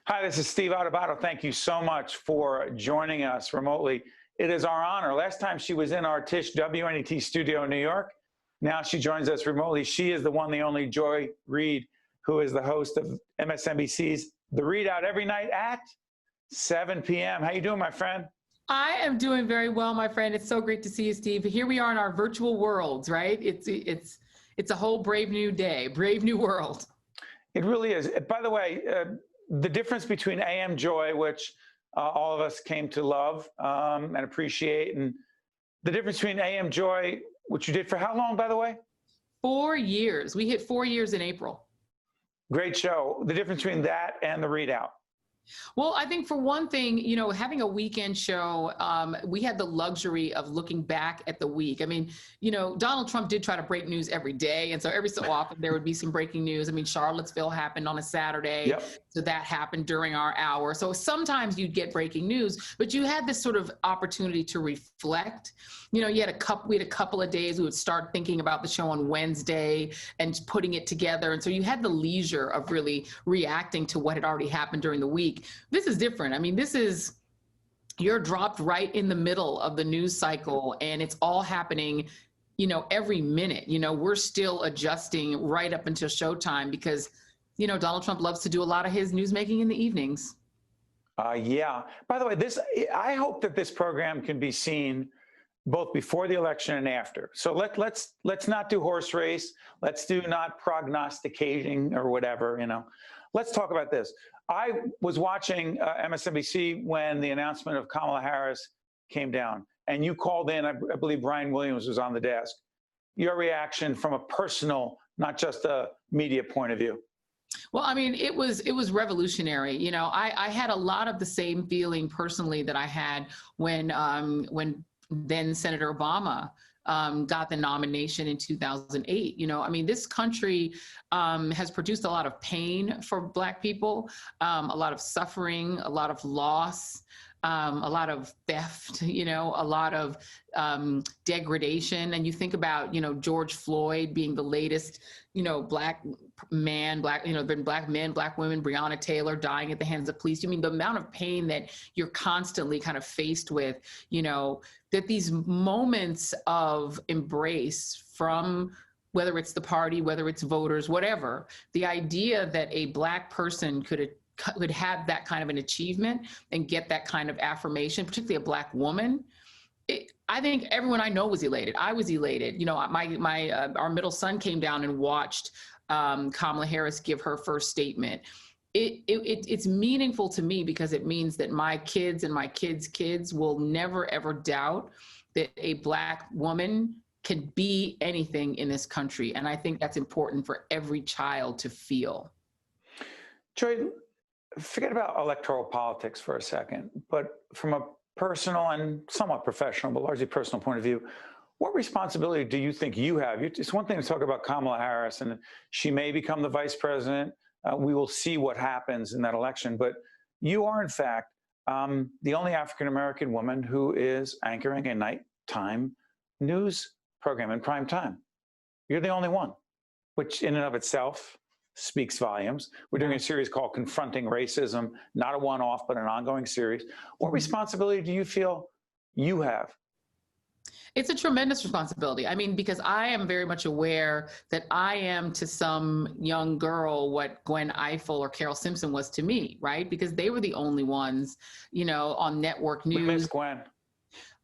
Hi, this is Steve Adubato. Thank you so much for joining us remotely. It is our honor. Last time she was in our Tish WNET studio in New York. Now she joins us remotely. She is the one, the only Joy Reid, who is the host of MSNBC's The ReidOut every night at 7 p.m. How you doing, my friend? I am doing very well, my friend. It's so great to see you, Steve. Here we are in our virtual worlds, right? It's a whole brave new day, brave new world. It really is. By the way, the difference between AM Joy, which all of us came to love and appreciate, and the difference between AM Joy, which you did for how long, by the way? 4 years. We hit 4 years in April. Great show. The difference between that and the ReidOut. Well, I think for one thing, having a weekend show, we had the luxury of looking back at the week. I mean, Donald Trump did try to break news every day. And so every so often there would be some breaking news. I mean, Charlottesville happened on a Saturday. Yep. So that happened during our hour. So sometimes you'd get breaking news, but you had this sort of opportunity to reflect. We had a couple of days we would start thinking about the show on Wednesday and putting it together. And so you had the leisure of really reacting to what had already happened during the week. This is different. I mean, you're dropped right in the middle of the news cycle and it's all happening, every minute. We're still adjusting right up until showtime because, Donald Trump loves to do a lot of his newsmaking in the evenings. Yeah. By the way, I hope that this program can be seen both before the election and after. So let's not do horse race. Let's do not prognosticating or whatever, Let's talk about this. I was watching MSNBC when the announcement of Kamala Harris came down, and you called in. I believe Brian Williams was on the desk. Your reaction from a personal, not just a media point of view. Well, I mean, it was revolutionary. I had a lot of the same feeling personally that I had when then Senator Obama got the nomination in 2008. I mean, this country has produced a lot of pain for Black people, a lot of suffering, a lot of loss, a lot of theft, a lot of degradation. And you think about, George Floyd being the latest, Black man, Black men, Black women, Breonna Taylor dying at the hands of police. I mean, the amount of pain that you're constantly kind of faced with, that these moments of embrace from whether it's the party, whether it's voters, whatever, the idea that a Black person could have that kind of an achievement and get that kind of affirmation, particularly a Black woman, I think everyone I know was elated. I was elated. Our middle son came down and watched Kamala Harris give her first statement. It's meaningful to me because it means that my kids and my kids' kids will never, ever doubt that a Black woman can be anything in this country. And I think that's important for every child to feel. Joy, forget about electoral politics for a second, but from a personal and somewhat professional, but largely personal point of view, what responsibility do you think you have? It's one thing to talk about Kamala Harris, and she may become the vice president. We will see what happens in that election. But you are, in fact, the only African-American woman who is anchoring a nighttime news program in prime time. You're the only one, which in and of itself speaks volumes. We're doing a series called Confronting Racism, not a one-off, but an ongoing series. What responsibility do you feel you have? It's a tremendous responsibility. I mean, because I am very much aware that I am to some young girl what Gwen Ifill or Carol Simpson was to me, right? Because they were the only ones, on network news. We miss Gwen.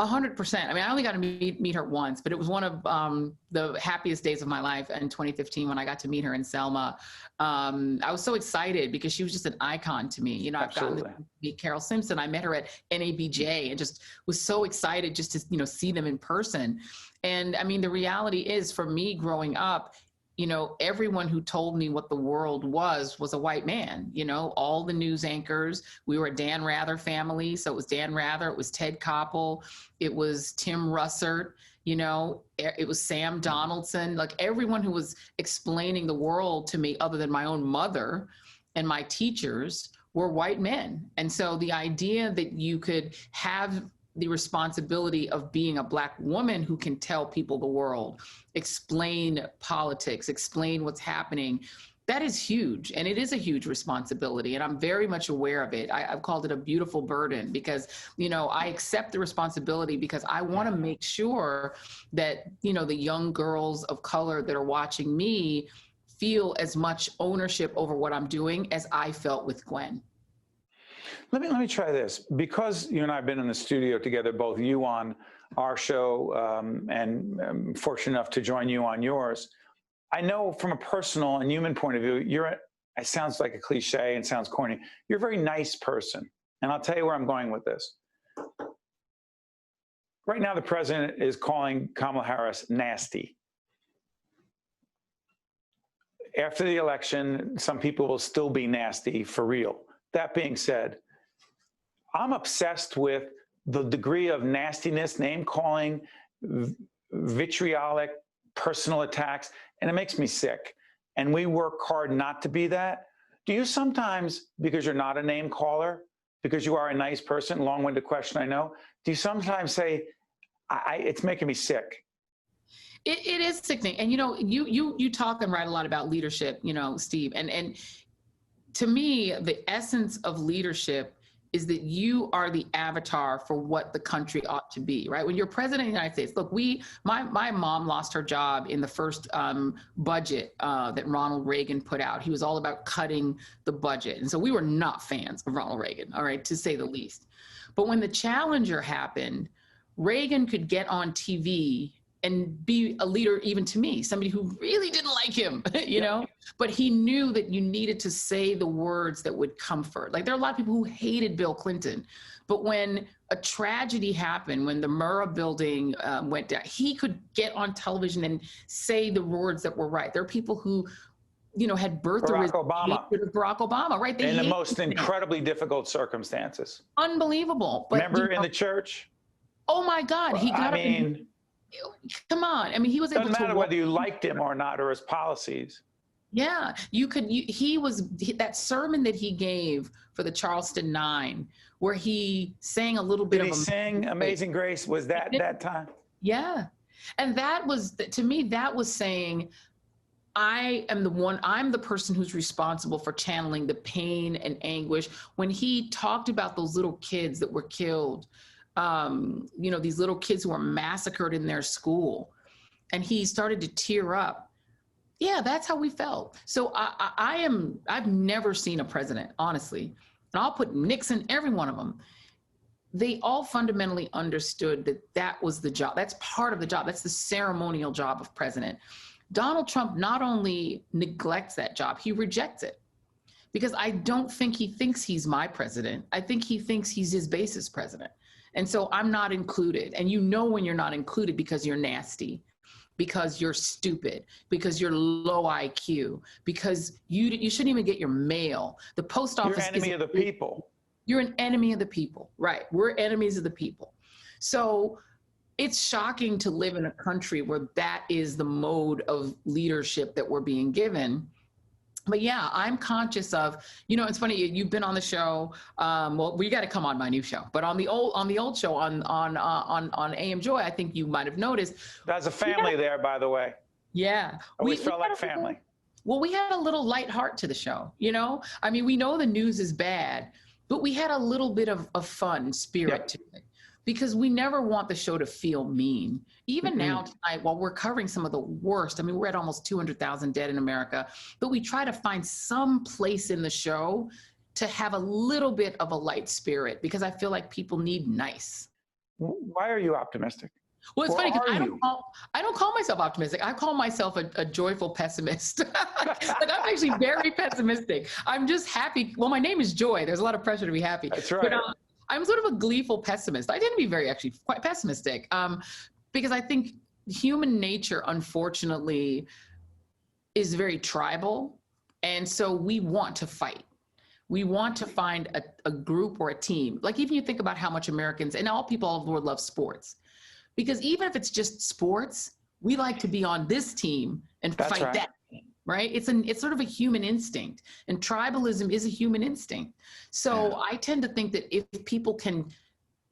100%. I mean, I only got to meet her once, but it was one of the happiest days of my life in 2015 when I got to meet her in Selma. I was so excited because she was just an icon to me. I've gotten to meet Carol Simpson. I met her at NABJ and just was so excited just to, see them in person. And I mean, the reality is for me growing up, everyone who told me what the world was a white man. All the news anchors. We were a Dan Rather family. So it was Dan Rather, it was Ted Koppel, it was Tim Russert, it was Sam Donaldson. Like everyone who was explaining the world to me other than my own mother and my teachers were white men. And so the idea that you could have the responsibility of being a Black woman who can tell people the world, explain politics, explain what's happening, that is huge. And it is a huge responsibility. And I'm very much aware of it. I've called it a beautiful burden because, I accept the responsibility because I want to make sure that, the young girls of color that are watching me feel as much ownership over what I'm doing as I felt with Gwen. Let me try this. Because you and I have been in the studio together, both you on our show and I'm fortunate enough to join you on yours, I know from a personal and human point of view, it sounds like a cliche and sounds corny. You're a very nice person. And I'll tell you where I'm going with this. Right now, the president is calling Kamala Harris nasty. After the election, some people will still be nasty for real. That being said, I'm obsessed with the degree of nastiness, name calling, vitriolic, personal attacks, and it makes me sick. And we work hard not to be that. Do you sometimes, because you're not a name caller, because you are a nice person, long-winded question, I know, do you sometimes say, it's making me sick? It is sickening. And, you talk and write a lot about leadership, Steve. And to me, the essence of leadership is that you are the avatar for what the country ought to be, right? When you're president of the United States, look, my mom lost her job in the first budget that Ronald Reagan put out. He was all about cutting the budget. And so we were not fans of Ronald Reagan, all right, to say the least. But when the Challenger happened, Reagan could get on TV and be a leader even to me, somebody who really didn't like him, but he knew that you needed to say the words that would comfort. Like there are a lot of people who hated Bill Clinton, but when a tragedy happened, when the Murrah building went down, he could get on television and say the words that were right. There are people who, had birthright Barack Obama, right? In the most incredibly difficult circumstances. Unbelievable. But, remember in the church? Oh my God, he got come on. I mean, he was able to. Doesn't matter whether you liked him or not, or his policies. Yeah, that sermon that he gave for the Charleston Nine, where he sang a little bit Did he sing Amazing Grace? Was that time? Yeah. And that was, to me, that was saying, I'm the person who's responsible for channeling the pain and anguish. When he talked about those little kids that were killed, these little kids who were massacred in their school, and he started to tear up. Yeah, that's how we felt. So I've never seen a president, honestly, and I'll put Nixon, every one of them. They all fundamentally understood that was the job. That's part of the job. That's the ceremonial job of president. Donald Trump not only neglects that job, he rejects it. Because I don't think he thinks he's my president. I think he thinks he's his base's president. And so I'm not included. And when you're not included because you're nasty, because you're stupid, because you're low IQ, because you shouldn't even get your mail. The post office You're an enemy of the people. You're an enemy of the people, right? We're enemies of the people. So it's shocking to live in a country where that is the mode of leadership that we're being given. But yeah, I'm conscious of, it's funny, you've been on the show. Well, we got to come on my new show, but on the old show on AM Joy, I think you might have noticed. There's a family there, by the way. Yeah. We felt like family. Well, we had a little light heart to the show, I mean, we know the news is bad, but we had a little bit of fun spirit to it. Because we never want the show to feel mean. Even now tonight, while we're covering some of the worst, I mean, we're at almost 200,000 dead in America, but we try to find some place in the show to have a little bit of a light spirit, because I feel like people need nice. Why are you optimistic? Well, it's funny because I don't call myself optimistic. I call myself a joyful pessimist. Like I'm actually very pessimistic. I'm just happy. Well, my name is Joy. There's a lot of pressure to be happy. That's right. But, I'm sort of a gleeful pessimist. I tend to be actually quite pessimistic because I think human nature, unfortunately, is very tribal. And so we want to fight. We want to find a group or a team. Like even you think about how much Americans and all people all over the world love sports. Because even if it's just sports, we like to be on this team and fight that team. Right? It's sort of a human instinct, and tribalism is a human instinct. So I tend to think that if people can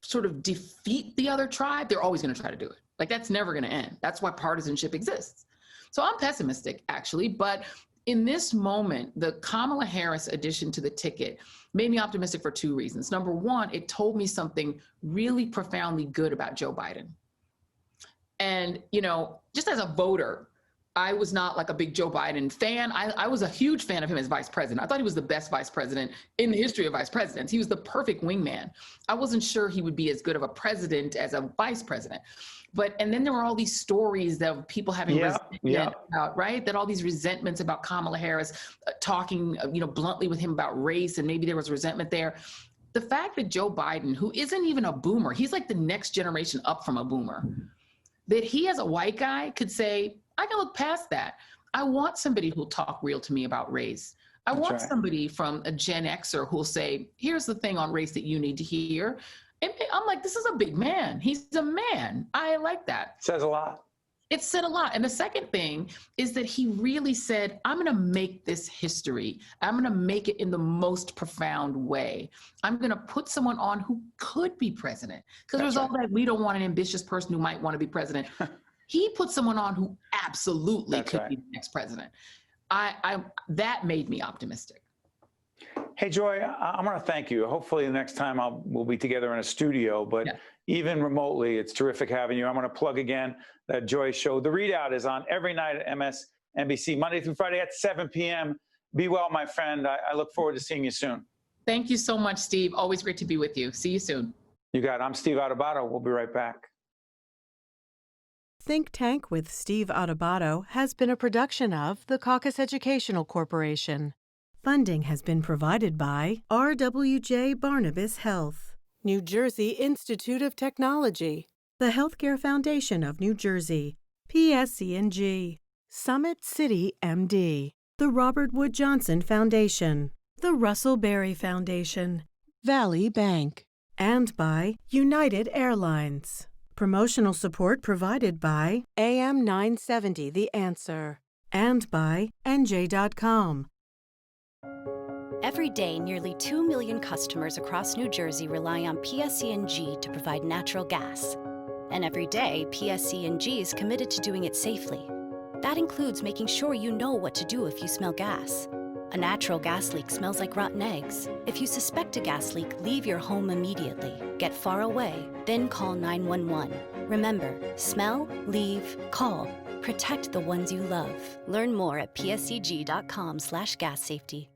sort of defeat the other tribe, they're always going to try to do it. Like that's never going to end. That's why partisanship exists. So I'm pessimistic actually, but in this moment, the Kamala Harris addition to the ticket made me optimistic for two reasons. Number one, it told me something really profoundly good about Joe Biden. And, you know, just as a voter, I was not like a big Joe Biden fan. I was a huge fan of him as vice president. I thought he was the best vice president in the history of vice presidents. He was the perfect wingman. I wasn't sure he would be as good of a president as a vice president. And then there were all these stories of people having resentment about, right? That all these resentments about Kamala Harris talking, bluntly with him about race, and maybe there was resentment there. The fact that Joe Biden, who isn't even a boomer, he's like the next generation up from a boomer, that he as a white guy could say, I can look past that. I want somebody who'll talk real to me about race. I want somebody from a Gen Xer who'll say, here's the thing on race that you need to hear. And I'm like, this is a big man. He's a man. I like that. Says a lot. It said a lot. And the second thing is that he really said, I'm going to make this history. I'm going to make it in the most profound way. I'm going to put someone on who could be president. Because there's all that, we don't want an ambitious person who might want to be president. He put someone on who absolutely could be the next president. That made me optimistic. Hey, Joy, I want to thank you. Hopefully the next time we'll be together in a studio, but even remotely, it's terrific having you. I'm going to plug again that Joy show. The ReidOut is on every night at MSNBC, Monday through Friday at 7 p.m. Be well, my friend. I look forward to seeing you soon. Thank you so much, Steve. Always great to be with you. See you soon. You got it. I'm Steve Adubato. We'll be right back. Think Tank with Steve Adubato has been a production of the Caucus Educational Corporation. Funding has been provided by RWJ Barnabas Health, New Jersey Institute of Technology, the Healthcare Foundation of New Jersey, PSC&G, Summit City MD, the Robert Wood Johnson Foundation, the Russell Berry Foundation, Valley Bank, and by United Airlines. Promotional support provided by AM 970 The Answer and by NJ.com. Every day, nearly 2 million customers across New Jersey rely on PSC&G to provide natural gas. And every day, PSC&G is committed to doing it safely. That includes making sure you know what to do if you smell gas. A natural gas leak smells like rotten eggs. If you suspect a gas leak, leave your home immediately. Get far away, then call 911. Remember, smell, leave, call. Protect the ones you love. Learn more at pscg.com/gas safety.